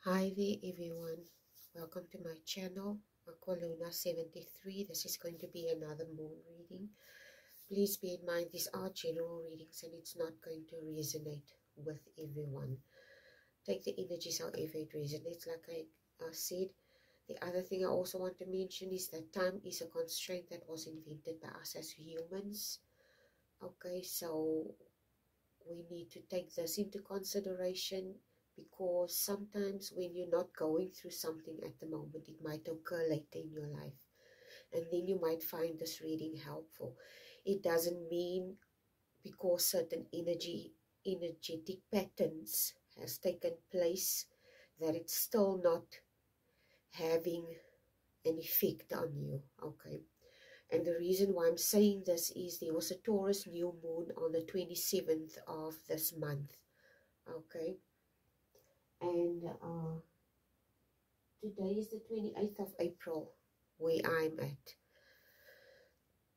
Hi there everyone, welcome to my channel, Aqualuna73. This is going to be another moon reading. Please bear in mind these are general readings and it's not going to resonate with everyone. Take the energies however it resonates. Like I said, the other thing I also want to mention is that time is a constraint that was invented by us as humans. Okay, so we need to take this into consideration, because sometimes when you're not going through something at the moment, it might occur later in your life, and then you might find this reading helpful. It doesn't mean because certain energetic patterns has taken place that it's still not having an effect on you. Okay, and the reason why I'm saying this is there was a Taurus new moon on the 27th of this month. Okay, and today is the 28th of April where I'm at,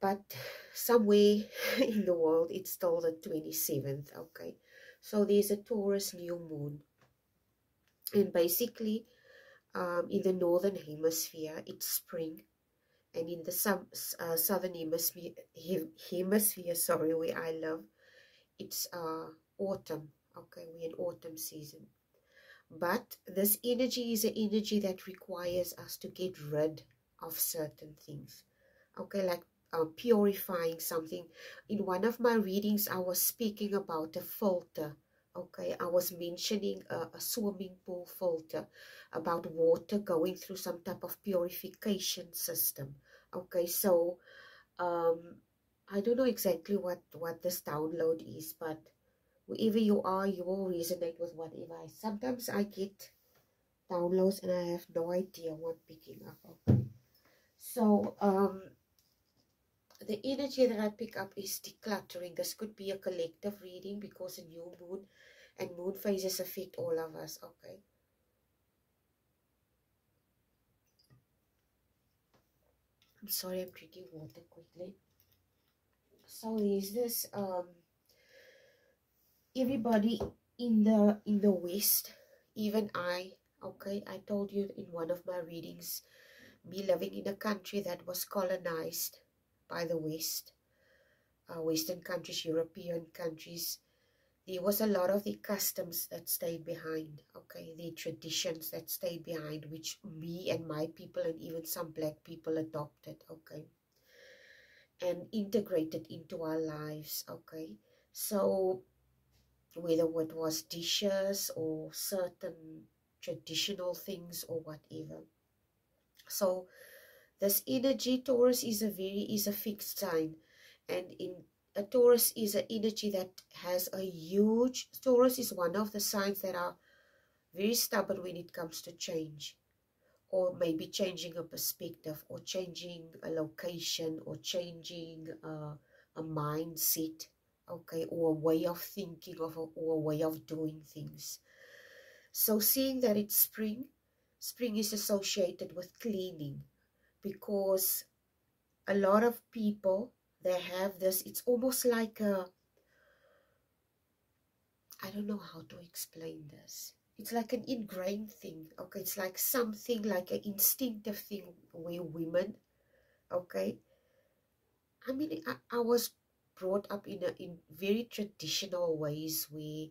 but somewhere in the world it's still the 27th. Okay, so there's a Taurus new moon, and basically in the northern hemisphere it's spring, and in the southern hemisphere, sorry, where I live, it's autumn. Okay, we're in autumn season. But this energy is an energy that requires us to get rid of certain things. Okay, like purifying something. In one of my readings, I was speaking about a filter. Okay, I was mentioning a swimming pool filter, about water going through some type of purification system. Okay, so I don't know exactly what this download is, but wherever you are, you will resonate with whatever. Sometimes I get downloads and I have no idea what I'm picking up. Okay. So the energy that I pick up is decluttering. This could be a collective reading because a new moon and moon phases affect all of us. Okay. I'm sorry, I'm drinking water quickly. So there's this everybody in the West, even I. Okay, I told you in one of my readings, me living in a country that was colonized by the West, Western countries, European countries, there was a lot of the customs that stayed behind, okay, the traditions that stayed behind, which me and my people and even some black people adopted, okay, and integrated into our lives, okay. So whether it was dishes or certain traditional things or whatever. So this energy, Taurus, is a fixed sign, and in a Taurus is an energy that has a huge. Taurus is one of the signs that are very stubborn when it comes to change, or maybe changing a perspective, or changing a location, or changing a mindset, okay, or a way of thinking or a way of doing things. So seeing that it's spring is associated with cleaning, because a lot of people, they have this, it's almost like a, I don't know how to explain this. It's like an ingrained thing, okay? It's like something like an instinctive thing where women, okay? I mean, I was brought up in very traditional ways where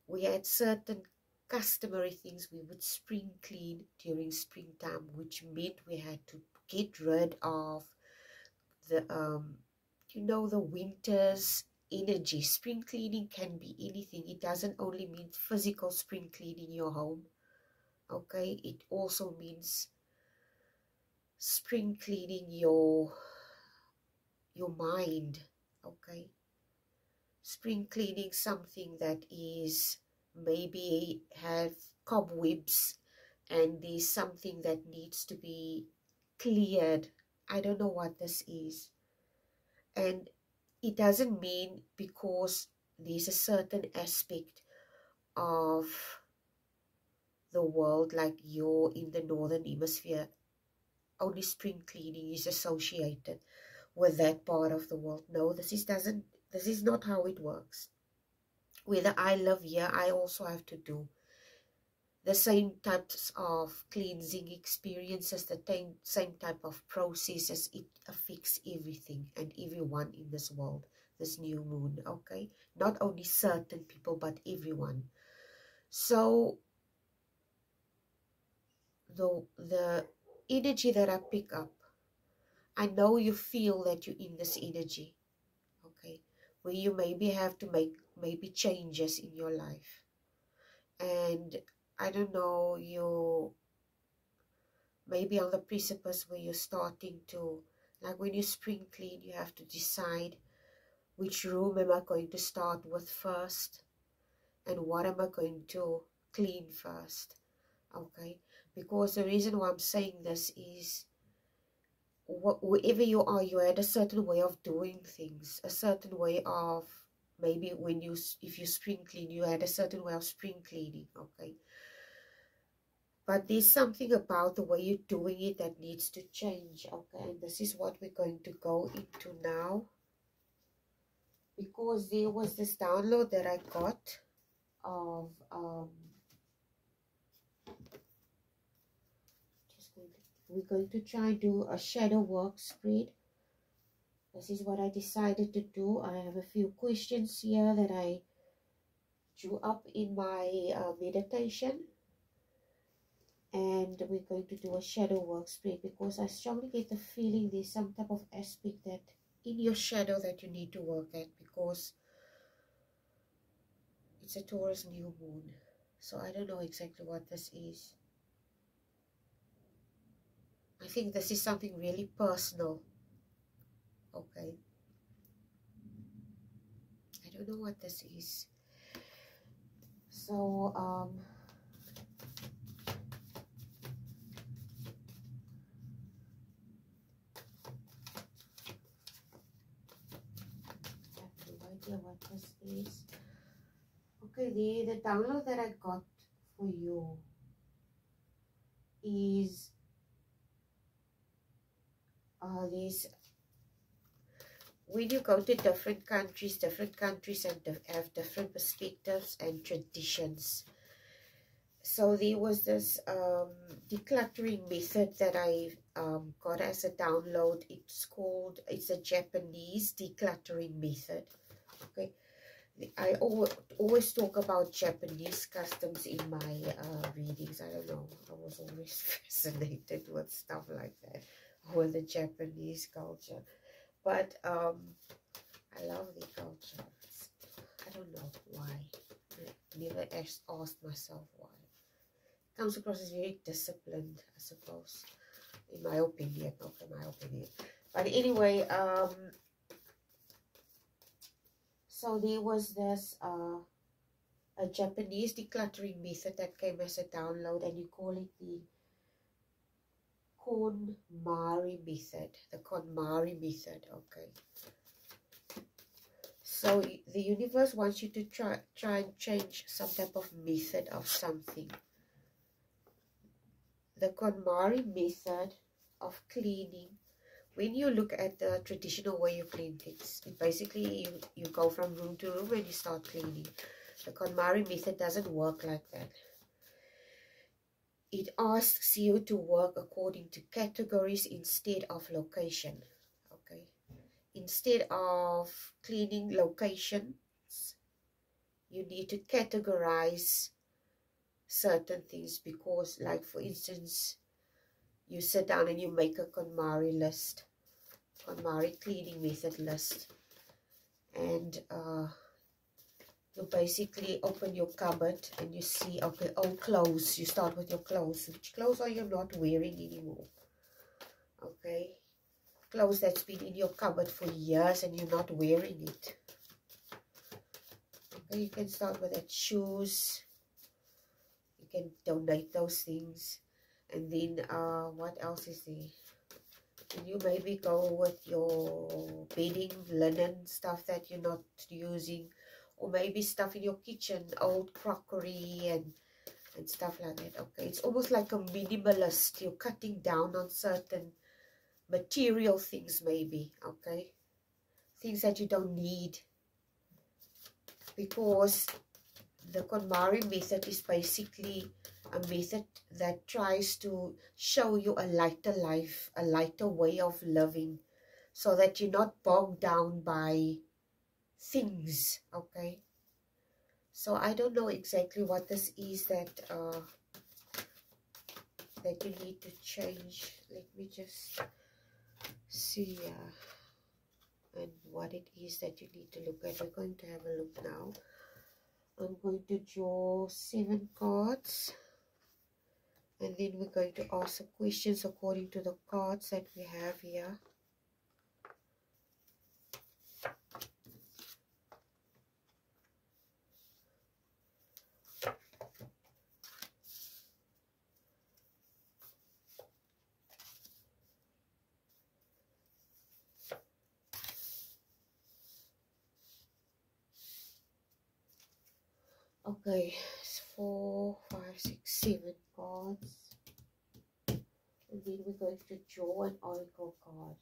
we had certain customary things. We would spring clean during springtime, which meant we had to get rid of the the winter's energy. Spring cleaning can be anything. It doesn't only mean physical spring cleaning your home, okay? It also means spring cleaning your mind, okay? Spring cleaning something that is maybe have cobwebs and there's something that needs to be cleared. I don't know what this is. And it doesn't mean because there's a certain aspect of the world, like you're in the northern hemisphere, only spring cleaning is associated with that part of the world. No, this is not how it works. Whether I live here, I also have to do the same types of cleansing experiences, the same type of processes. It affects everything and everyone in this world, this new moon, okay? Not only certain people, but everyone. So the energy that I pick up, I know you feel that you're in this energy, okay? Where you maybe have to make maybe changes in your life. And I don't know, you maybe on the precipice where you're starting to, like when you spring clean, you have to decide which room am I going to start with first, and what am I going to clean first, okay? Because the reason why I'm saying this is, wherever you are, you had a certain way of doing things, a certain way of, maybe when you, if you spring clean, you had a certain way of spring cleaning, okay? But there's something about the way you're doing it that needs to change, okay? And this is what we're going to go into now. Because there was this download that I got of, we're going to try and do a shadow work spread. This is what I decided to do. I have a few questions here that I drew up in my meditation. And we're going to do a shadow work spread, because I strongly get the feeling there's some type of aspect that in your shadow that you need to work at, because it's a Taurus new moon. So I don't know exactly what this is. I think this is something really personal. Okay. I don't know what this is. So, I have no idea what this is. Okay, the download that I got for you is these. When you go to different countries have different perspectives and traditions. So there was this decluttering method that I got as a download. It's a Japanese decluttering method. Okay, I always talk about Japanese customs in my readings. I don't know, I was always fascinated with stuff like that, with the Japanese culture. But I love the culture. I don't know why. I never asked myself why. Comes across as very disciplined, I suppose, in my opinion. Not in my opinion. But anyway, so there was this a Japanese decluttering method that came as a download, and you call it the KonMari method. The KonMari method, okay. So the universe wants you to try and change some type of method of something. The KonMari method of cleaning, when you look at the traditional way you clean things, basically you go from room to room and you start cleaning. The KonMari method doesn't work like that. It asks you to work according to categories instead of location. Okay. Instead of cleaning locations, you need to categorize certain things, because, like, for instance, you sit down and you make a KonMari list, KonMari cleaning method list, and you basically open your cupboard and you see, okay, old clothes. You start with your clothes. Which clothes are you not wearing anymore? Okay, clothes that's been in your cupboard for years and you're not wearing it. Okay, you can start with that. Shoes, you can donate those things. And then what else is there? And you maybe go with your bedding, linen, stuff that you're not using, or maybe stuff in your kitchen, old crockery and stuff like that. Okay, it's almost like a minimalist. You're cutting down on certain material things, maybe. Okay, things that you don't need, because the KonMari method is basically a method that tries to show you a lighter life, a lighter way of living, so that you're not bogged down by things, okay? So I don't know exactly what this is that that you need to change. Let me just see and what it is that you need to look at. We're going to have a look now. I'm going to draw 7 cards, and then we're going to ask the questions according to the cards that we have here. Okay, it's 4, 5, 6, 7 cards. And then we're going to draw an oracle card.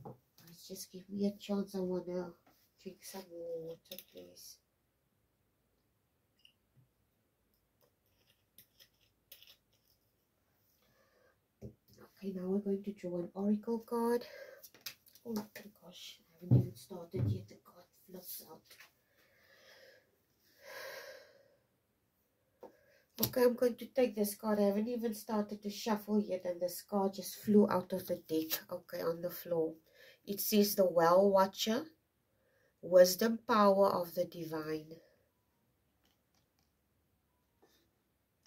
Guys, just give me a chance. I want to drink some water, please. Okay, now we're going to draw an oracle card. Oh my gosh, I haven't even started yet. The card flips out. Okay, I'm going to take this card. I haven't even started to shuffle yet, and this card just flew out of the deck, okay, on the floor. It says the Well Watcher, Wisdom, Power of the Divine.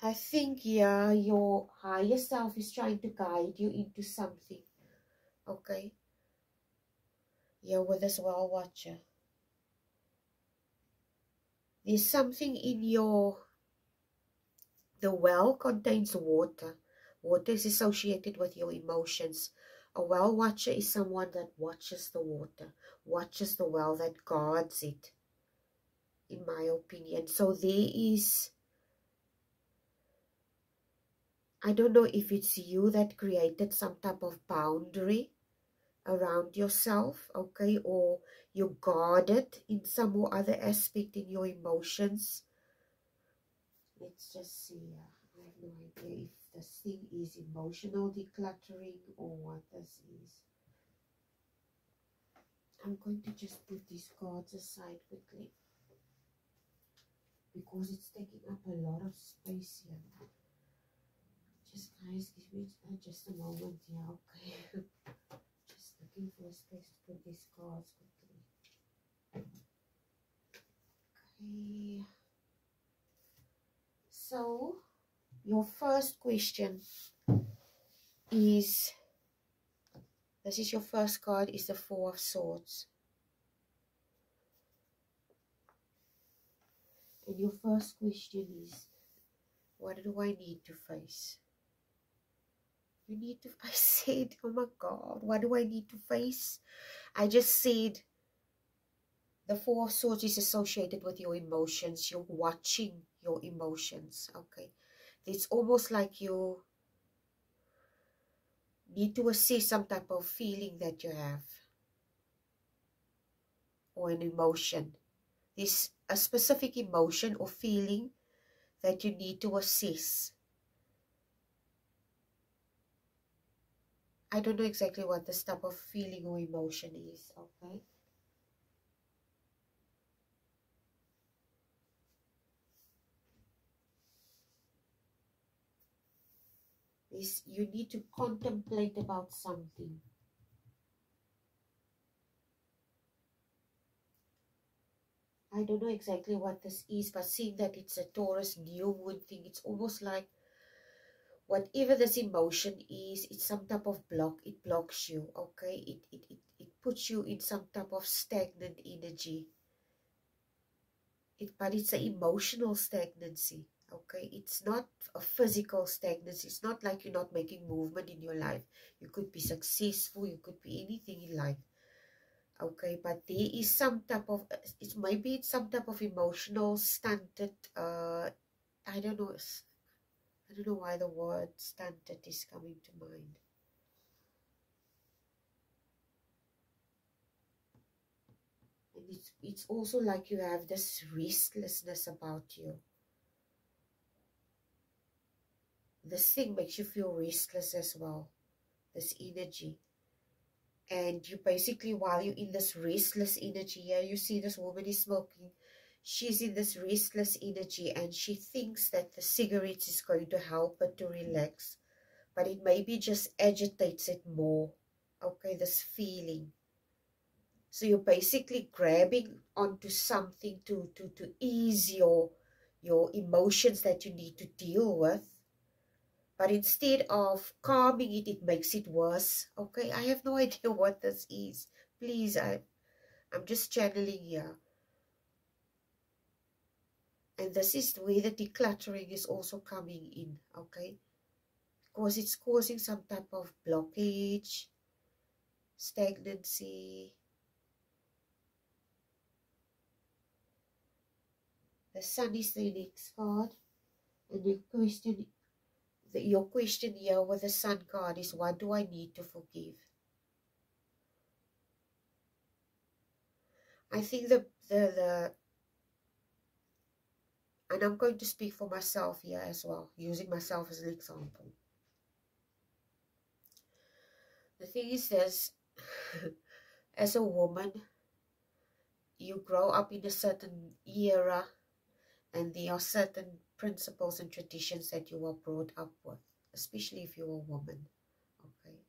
I think, yeah, your higher self is trying to guide you into something, okay? Yeah, with this Well Watcher. There's something in your... The well contains water. Water is associated with your emotions. A well watcher is someone that watches the water, watches the well, that guards it, in my opinion. So there is, I don't know if it's you that created some type of boundary around yourself, okay, or you guard it in some or other aspect in your emotions. Let's just see. I have no idea if this thing is emotional decluttering or what this is. I'm going to just put these cards aside quickly because it's taking up a lot of space here. Just guys, give me just a moment here, okay? Just looking for a space to put these cards quickly. Okay. So, your first question is, this is your first card, is the Four of Swords. And your first question is, what do I need to face? You need to, I said, oh my God, what do I need to face? I just said the Four of Swords is associated with your emotions. You're watching your emotions, okay? It's almost like you need to assess some type of feeling that you have or an emotion. There's a specific emotion or feeling that you need to assess. I don't know exactly what this type of feeling or emotion is, okay? You need to contemplate about something. I don't know exactly what this is, but seeing that it's a Taurus new moon thing, it's almost like whatever this emotion is, it's some type of block. It blocks you, okay? It puts you in some type of stagnant energy. But it's an emotional stagnancy, okay? It's not a physical stagnancy. It's not like you're not making movement in your life. You could be successful. You could be anything in life, okay? But there is some type of, maybe it's some type of emotional stunted, I don't know. I don't know why the word stunted is coming to mind. And it's also like you have this restlessness about you. this thing makes you feel restless as well, this energy. And you basically, while you're in this restless energy here, you see this woman is smoking. She's in this restless energy and she thinks that the cigarette is going to help her to relax. But it maybe just agitates it more. Okay, this feeling. So you're basically grabbing onto something to ease your emotions that you need to deal with. But instead of calming it, it makes it worse. Okay, I have no idea what this is. Please, I'm just channeling here. And this is where the decluttering is also coming in, okay? Because it's causing some type of blockage, stagnancy. The Sun is the next card. And your question here with the Sun card is, what do I need to forgive? I think and I'm going to speak for myself here as well, using myself as an example. The thing is this, as a woman, you grow up in a certain era, and there are certain principles and traditions that you are brought up with, especially if you're a woman, okay?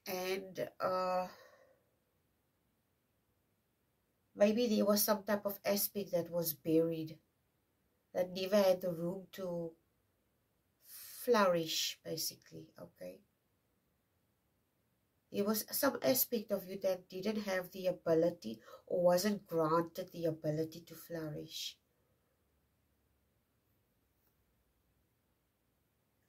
And maybe there was some type of aspect that was buried, that never had the room to flourish, basically, okay? There was some aspect of you that didn't have the ability or wasn't granted the ability to flourish.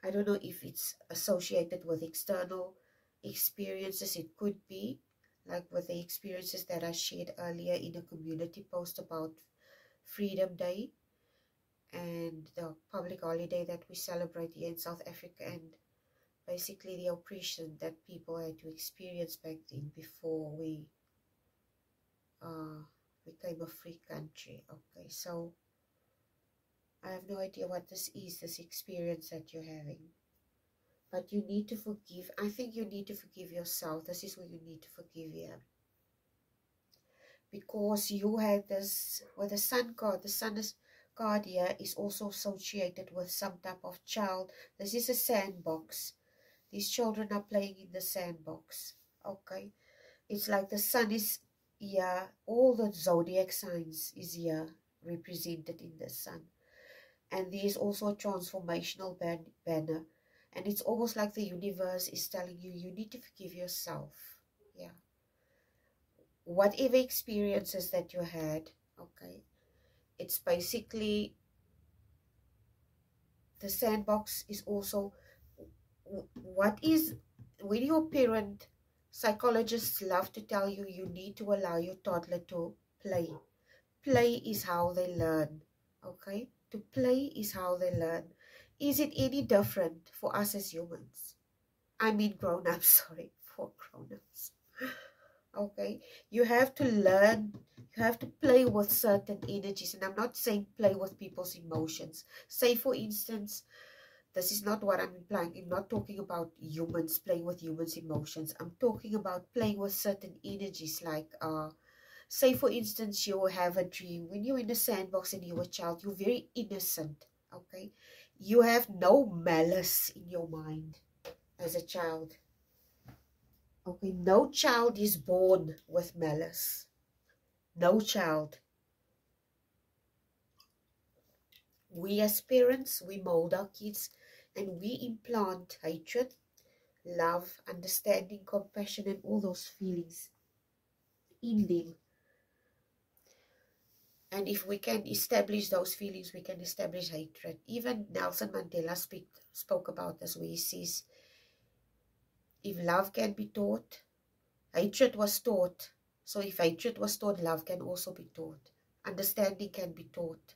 I don't know if it's associated with external experiences. It could be, like with the experiences that I shared earlier in a community post about Freedom Day and the public holiday that we celebrate here in South Africa, and basically the oppression that people had to experience back then before we became a free country. Okay, so I have no idea what this is, this experience that you're having. But you need to forgive. I think you need to forgive yourself. This is what you need to forgive here. Because you had this, with the Sun card, the Sun card here is also associated with some type of child. This is a sandbox. These children are playing in the sandbox. Okay. It's like the Sun is here. All the zodiac signs is here represented in the Sun. And there is also a transformational banner. And it's almost like the universe is telling you, you need to forgive yourself. Yeah. Whatever experiences that you had, okay, it's basically, the sandbox is also, what is, when your parent, psychologists love to tell you, you need to allow your toddler to play. Play is how they learn, okay? To play is how they learn. Is it any different for us as humans? I mean grown-ups, sorry, for grown-ups. Okay, you have to learn, you have to play with certain energies. And I'm not saying play with people's emotions. Say, for instance, this is not what I'm implying. I'm not talking about humans playing with humans' emotions. I'm talking about playing with certain energies, like, say, for instance, you have a dream. When you're in a sandbox and you're a child, you're very innocent, okay? You have no malice in your mind as a child. Okay, no child is born with malice. No child. We as parents, we mold our kids and we implant hatred, love, understanding, compassion, and all those feelings in them. And if we can establish those feelings, we can establish hatred. Even Nelson Mandela spoke about this, where he says, if love can be taught, hatred was taught. So if hatred was taught, love can also be taught. Understanding can be taught.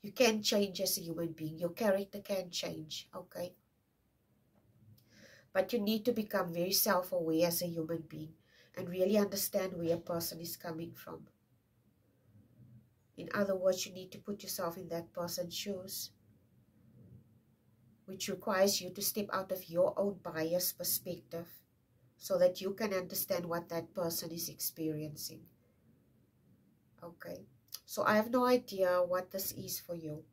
You can change as a human being. Your character can change, okay? But you need to become very self-aware as a human being and really understand where a person is coming from. In other words, you need to put yourself in that person's shoes. which requires you to step out of your own biased perspective so that you can understand what that person is experiencing. Okay, so I have no idea what this is for you,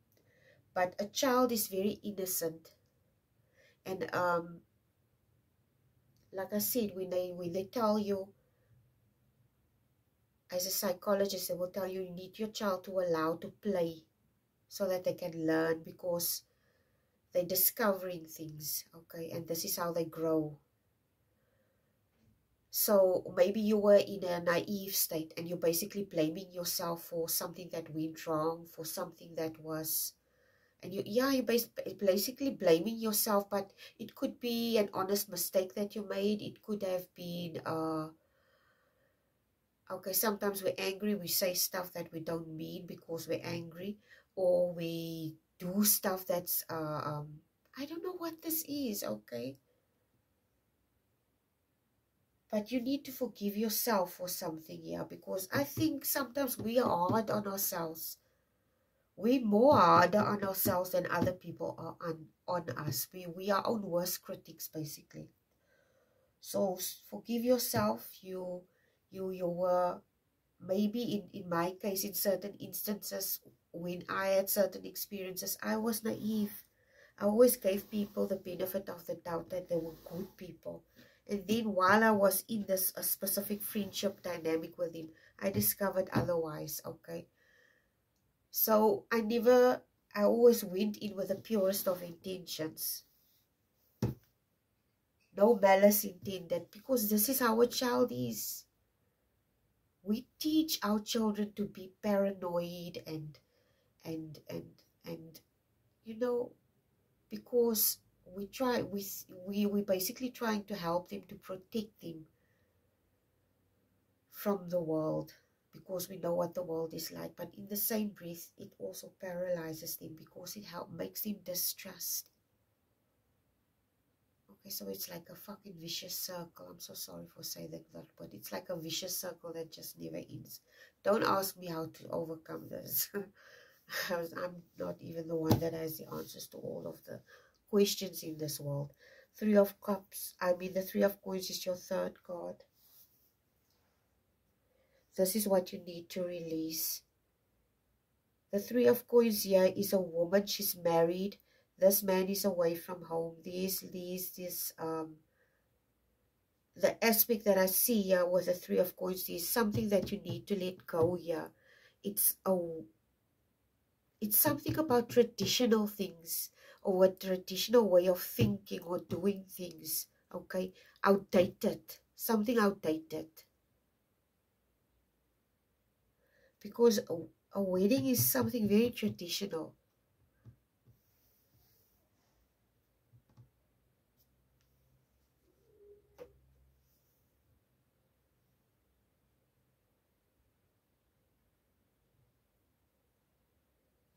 but a child is very innocent, and like I said, when they tell you, as a psychologist, they will tell you need your child to allow to play so that they can learn, because they're discovering things, okay, and this is how they grow. So maybe you were in a naive state and you're basically blaming yourself for something that went wrong, for something that was, and you're basically blaming yourself, but it could be an honest mistake that you made. It could have been, okay, sometimes we're angry, we say stuff that we don't mean because we're angry, or we do stuff that's, I don't know what this is, okay? But you need to forgive yourself for something here, because I think sometimes we are hard on ourselves. We're more harder on ourselves than other people are on us. We are our own worst critics, basically. So forgive yourself. You were, maybe in my case, in certain instances, when I had certain experiences, I was naive. I always gave people the benefit of the doubt that they were good people. And then while I was in this a specific friendship dynamic with him, I discovered otherwise, okay? So I always went in with the purest of intentions. No malice intended, because this is how a child is. We teach our children to be paranoid and you know, because we basically trying to help them, to protect them from the world, because we know what the world is like. But in the same breath, it also paralyzes them, because it makes them distrust. Okay, so it's like a fucking vicious circle. I'm so sorry for saying that, but it's like a vicious circle that just never ends. Don't ask me how to overcome this. I'm not even the one that has the answers to all of the questions in this world. Three of Cups, the Three of Coins is your third card. This is what you need to release. The Three of Coins here is a woman. She's married. This man is away from home. This the aspect that I see here with the Three of Coins is something that you need to let go here. It's something about traditional things, or a traditional way of thinking or doing things, okay? Outdated, something outdated. Because a wedding is something very traditional.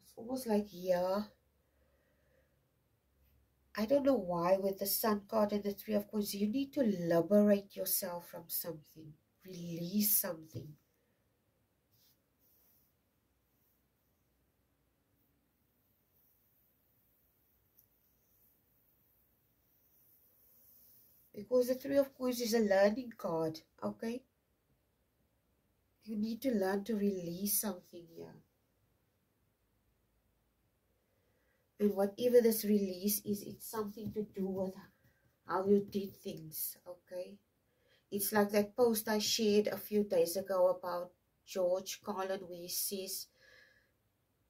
It's almost like, yeah, I don't know why with the Sun card and the Three of Coins, you need to liberate yourself from something, release something. Because the Three of Coins is a learning card, okay? You need to learn to release something here. And whatever this release is, it's something to do with how you did things, okay? It's like that post I shared a few days ago about George Carlin, where he says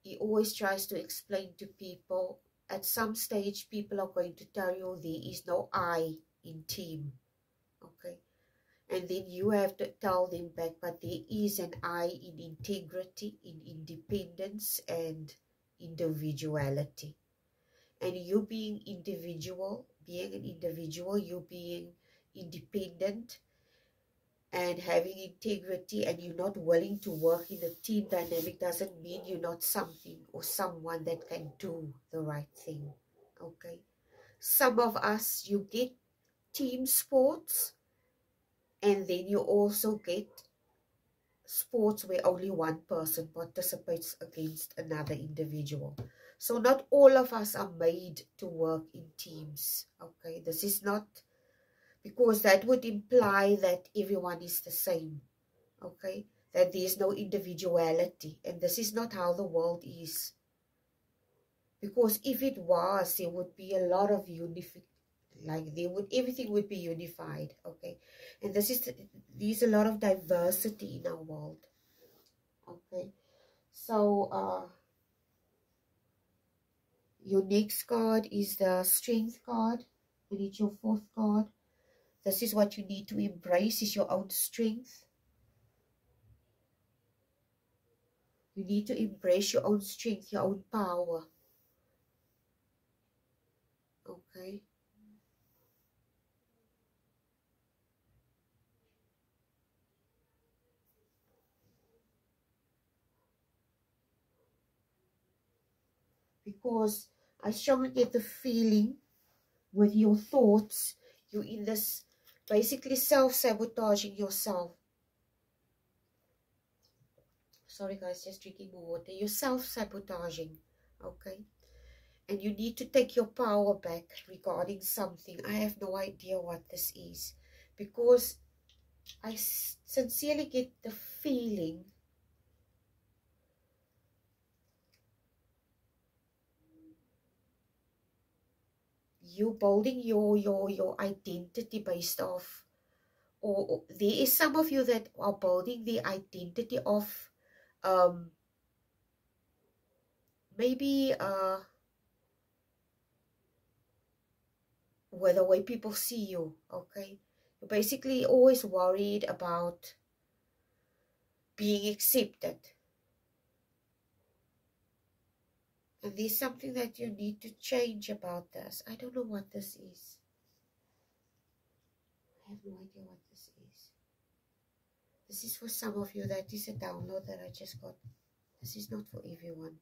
he always tries to explain to people, at some stage people are going to tell you there is no I in team, okay? And then you have to tell them back, but there is an I in integrity, in independence and individuality. And you being an individual, you being independent and having integrity, and you're not willing to work in a team dynamic, doesn't mean you're not something or someone that can do the right thing, okay? Some of us, you get team sports, and then you also get sports where only one person participates against another individual. So not all of us are made to work in teams. Okay, this is not, because that would imply that everyone is the same. Okay, that there is no individuality, and this is not how the world is. Because if it was, there would be a lot of everything would be unified. Okay, and there's a lot of diversity in our world. Okay, so your next card is the Strength card, and it's your fourth card. This is what you need to embrace, is your own strength. You need to embrace your own strength, your own power. Okay. Because I strongly get the feeling with your thoughts, you're in this basically self-sabotaging yourself. Sorry guys, just drinking more water. You're self-sabotaging, okay? And you need to take your power back regarding something. I have no idea what this is, because I sincerely get the feeling you building your identity based off, or there is some of you that are building the identity of maybe with the way people see you. Okay, you're basically always worried about being accepted, and there's something that you need to change about this. I don't know what this is. I have no idea what this is. This is for some of you. That is a download that I just got. This is not for everyone.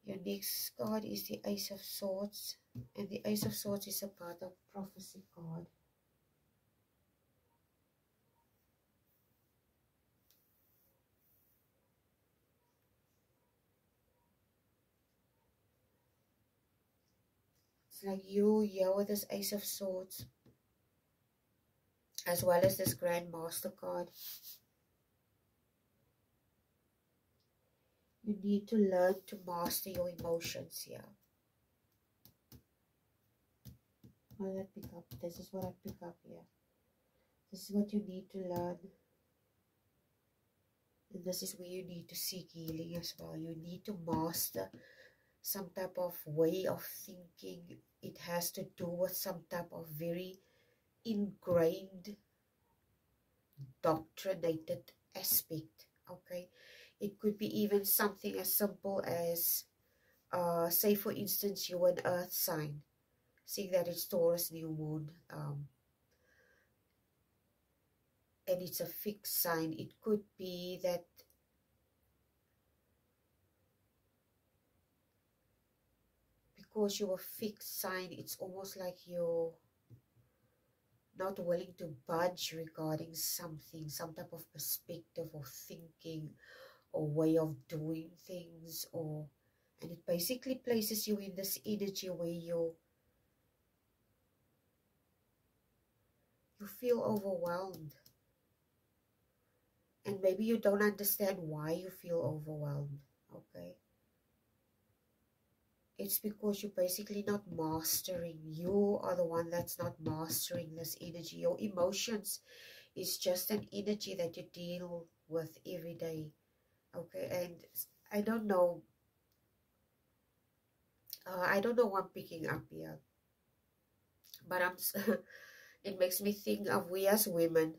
Your next card is the Ace of Swords, and the Ace of Swords is about a prophecy card. It's like you here with this Ace of Swords, as well as this Grand Master card. You need to learn to master your emotions here. What did I pick up? This is what I pick up here. This is what you need to learn. And this is where you need to seek healing as well. You need to master some type of way of thinking. It has to do with some type of very ingrained, doctrinated aspect. Okay, it could be even something as simple as say for instance you're an earth sign, seeing that it's Taurus new moon, and it's a fixed sign. It could be that because you're a fixed sign, it's almost like you're not willing to budge regarding something, some type of perspective or thinking or way of doing things, and it basically places you in this energy where you feel overwhelmed, and maybe you don't understand why you feel overwhelmed. Okay, it's because you're basically not mastering. You are the one that's not mastering this energy. Your emotions is just an energy that you deal with every day. Okay, and I don't know what I'm picking up here, but it makes me think of we as women.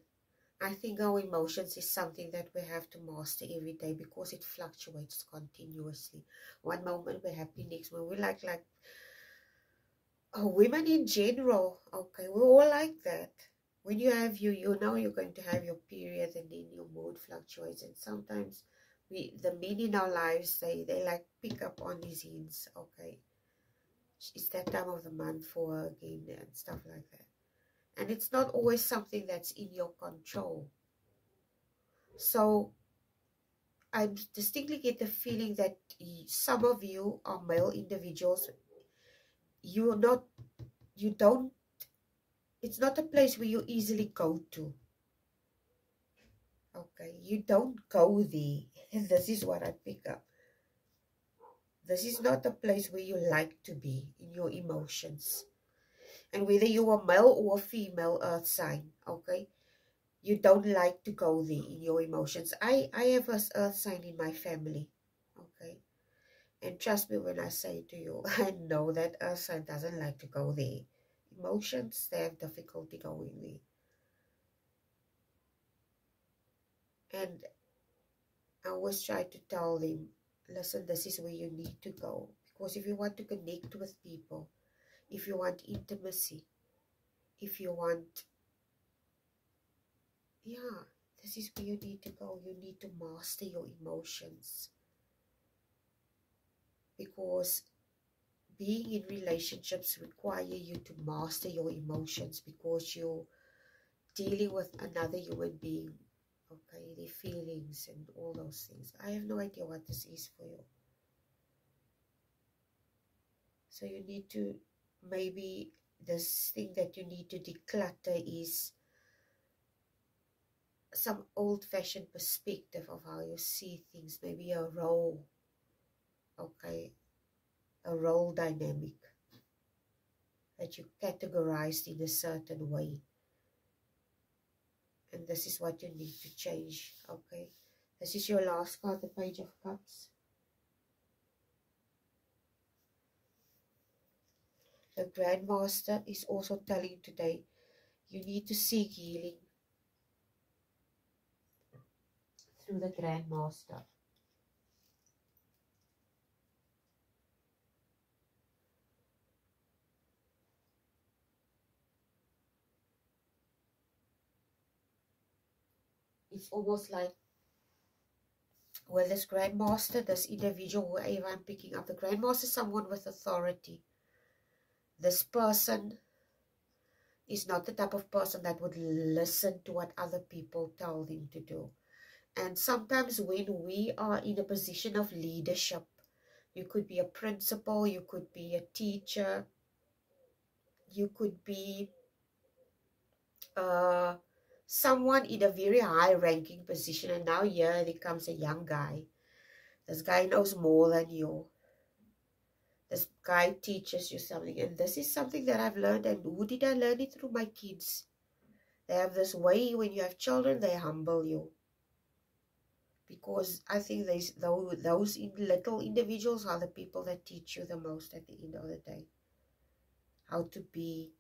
I think our emotions is something that we have to master every day, because it fluctuates continuously. One moment we're happy, next moment we're like women in general. Okay, we're all like that. When you have you know you're going to have your period, and then your mood fluctuates, and sometimes the men in our lives, they like pick up on these hints. Okay, it's that time of the month for her again and stuff like that. And it's not always something that's in your control. So I distinctly get the feeling that some of you are male individuals. You're not, you don't, it's not a place where you easily go to. Okay, you don't go there. And this is what I pick up. This is not a place where you like to be in your emotions. And whether you are male or female earth sign, okay, you don't like to go there in your emotions. I have a earth sign in my family, okay. And trust me when I say to you, I know that earth sign doesn't like to go there. Emotions, they have difficulty going there. And I always try to tell them, listen, this is where you need to go. Because if you want to connect with people, if you want intimacy, if you want, yeah, this is where you need to go. You need to master your emotions. Because being in relationships require you to master your emotions, because you're dealing with another human being, okay, their feelings and all those things. I have no idea what this is for you. So you need to, maybe this thing that you need to declutter is some old-fashioned perspective of how you see things, maybe a role, okay, a role dynamic that you categorized in a certain way. And this is what you need to change, okay. This is your last card, the Page of Cups. The Grand Master is also telling today, you need to seek healing through the Grand Master. It's almost like with this Grand Master, this individual, whoever I'm picking up, the Grand Master is someone with authority. This person is not the type of person that would listen to what other people tell them to do. And sometimes when we are in a position of leadership, you could be a principal, you could be a teacher, you could be someone in a very high ranking position, and now here there comes a young guy. This guy knows more than you. This guy teaches you something, and this is something that I've learned. And who did I learn it through? My kids. They have this way, when you have children, they humble you. Because I think those little individuals are the people that teach you the most at the end of the day. How to be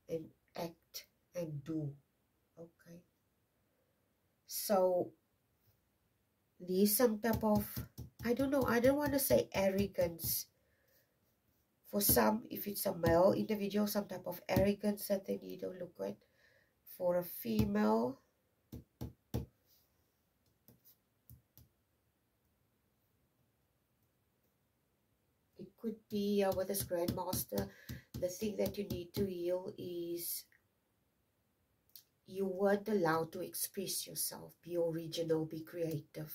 and act and do. Okay. So there's some type of, I don't know, I don't want to say arrogance. For some, if it's a male individual, some type of arrogance that they need to look at. For a female, it could be with this Grand Master, the thing that you need to heal is you weren't allowed to express yourself, be original, be creative.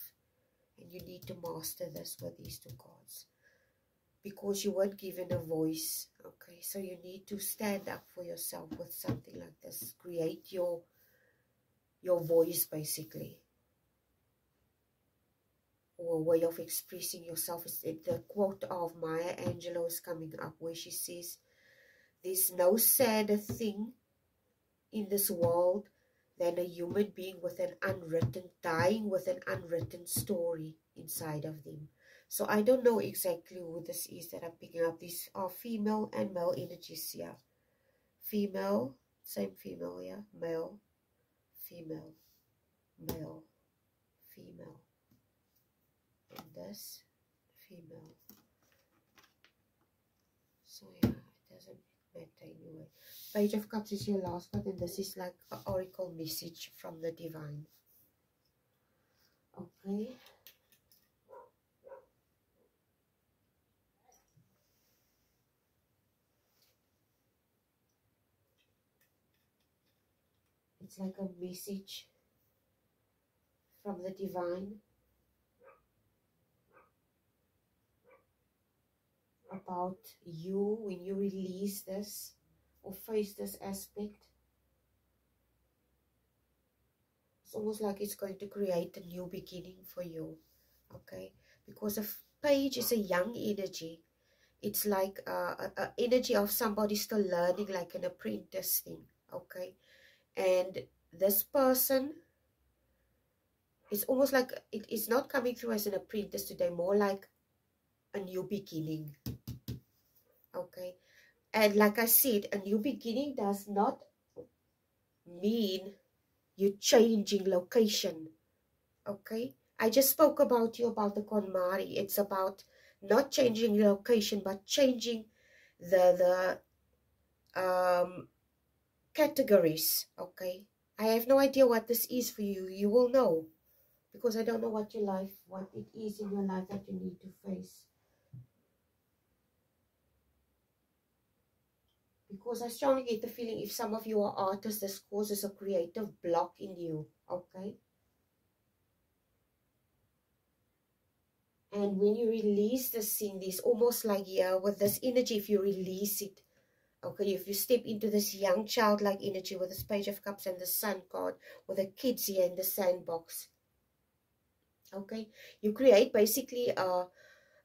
And you need to master this with these two cards. Because you weren't given a voice, okay? So you need to stand up for yourself with something like this. Create your voice, basically. Or a way of expressing yourself. The quote of Maya Angelou is coming up, where she says, there's no sadder thing in this world than a human being with an unwritten, dying with an unwritten story inside of them. So I don't know exactly who this is that I'm picking up. These are female and male energies here. Female, same female, yeah. Male, female, male, female. And this, female. So yeah, it doesn't matter anyway. Page of Cups is your last card, and this is like an oracle message from the divine. Okay. It's like a message from the divine. about you when you release this or face this aspect. It's almost like it's going to create a new beginning for you, okay? Because a page is a young energy. It's like a energy of somebody still learning, like an apprentice thing, okay? And this person, it's almost like it is not coming through as an apprentice today, more like a new beginning, okay? And like I said, a new beginning does not mean you changing location, okay? I just spoke about you about the KonMari. It's about not changing your location, but changing the categories, okay? I have no idea what this is for you. You will know, because I don't know what it is in your life that you need to face. Because I strongly get the feeling if some of you are artists, this causes a creative block in you, okay? And when you release this thing, there's almost like, yeah, with this energy, if you release it, okay, if you step into this young childlike energy with this Page of Cups and the Sun card, with the kids here in the sandbox, okay, you create basically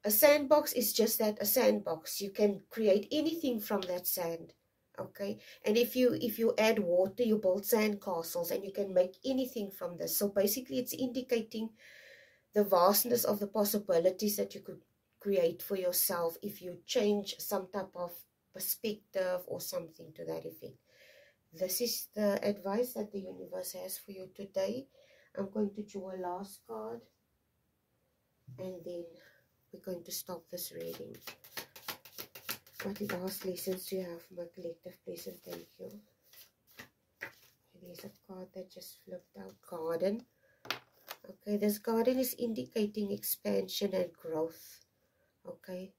a sandbox is just that, a sandbox. You can create anything from that sand, okay? And if you add water, you build sand castles, and you can make anything from this. So basically, it's indicating the vastness of the possibilities that you could create for yourself if you change some type of perspective or something to that effect. This is the advice that the universe has for you today. I'm going to draw a last card, and then we're going to stop this reading. What last lessons do you have from my collective, please and thank you? There's a card that just flipped out, garden. Okay, this garden is indicating expansion and growth. Okay,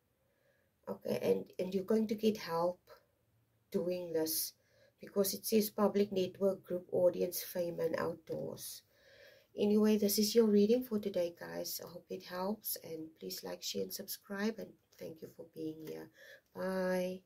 and you're going to get help doing this, because it says public network, group, audience, fame, and outdoors. Anyway, this is your reading for today, guys. I hope it helps, and please like, share, and subscribe, and thank you for being here. Bye.